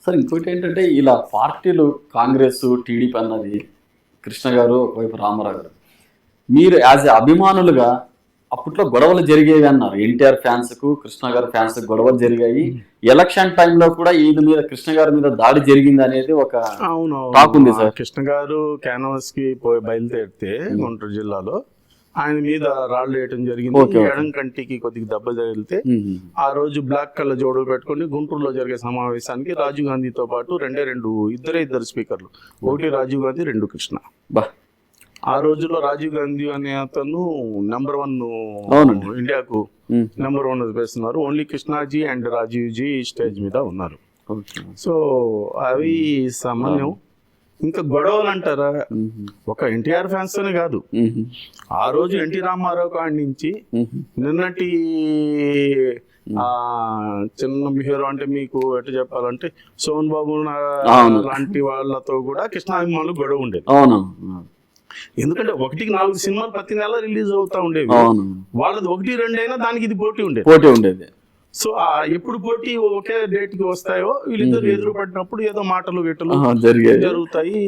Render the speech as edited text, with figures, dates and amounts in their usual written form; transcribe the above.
Sir ఇంకోటి ఏంటంటే ఇలా పార్టీలు కాంగ్రెస్ టీడీపీ అన్నది కృష్ణ గారు ఒకవైపు రామారావు గారు, మీరు యాజ్ ఎ అభిమానులుగా అప్పట్లో గొడవలు జరిగేవి అన్నారు. ఎన్టీఆర్ ఫ్యాన్స్ కు కృష్ణ గారి ఫ్యాన్స్ కు గొడవలు జరిగాయి. ఎలక్షన్ టైంలో కూడా ఈయన మీద కృష్ణ గారి మీద దాడి జరిగింది అనేది ఒక టాక్ ఉంది సార్. కృష్ణ గారు క్యాన్వాస్ కి బయలుదేరితే గుంటూరు జిల్లాలో ఆయన మీద రాళ్ళు వేయటం జరిగింది. ఎడం కంటికి కొద్దిగా దెబ్బ తగిలితే ఆ రోజు బ్లాక్ కలర్ జోడులు పెట్టుకుని గుంటూరులో జరిగే సమావేశానికి రాజీవ్ గాంధీతో పాటు ఇద్దరు స్పీకర్లు, ఒకటి రాజీవ్ గాంధీ, రెండు కృష్ణ. ఆ రోజుల్లో రాజీవ్ గాంధీ అనే అతను నెంబర్ 1 ఇండియాకు నెంబర్ 1 వేస్తున్నారు. Only Krishnaji and Rajeev ji stage మీద ఉన్నారు. సో అవి సామాన్యం. ఇంకా గొడవలు అంటారా, ఒక ఎన్టీఆర్ ఫ్యాన్స్ తోనే కాదు, ఆ రోజు ఎన్టీ రామారావు కాడి నుంచి నిన్నటి చిన్న హీరో అంటే మీకు ఎటు చెప్పాలంటే సోమన్ బాబు లాంటి వాళ్ళతో కూడా కృష్ణాభిమానులు గొడవ ఉండేది. ఎందుకంటే 1-4 సినిమాలు ప్రతి నెల రిలీజ్ అవుతా ఉండేవి. వాళ్ళది 1-2 అయినా దానికి ఇది పోటీ ఉండేది. సో ఎప్పుడు పోటీ ఒకే డేట్ కి వస్తాయో వీళ్ళిద్దరు ఎదురు పడినప్పుడు ఏదో మాటలు గిట్టలు జరుగుతాయి.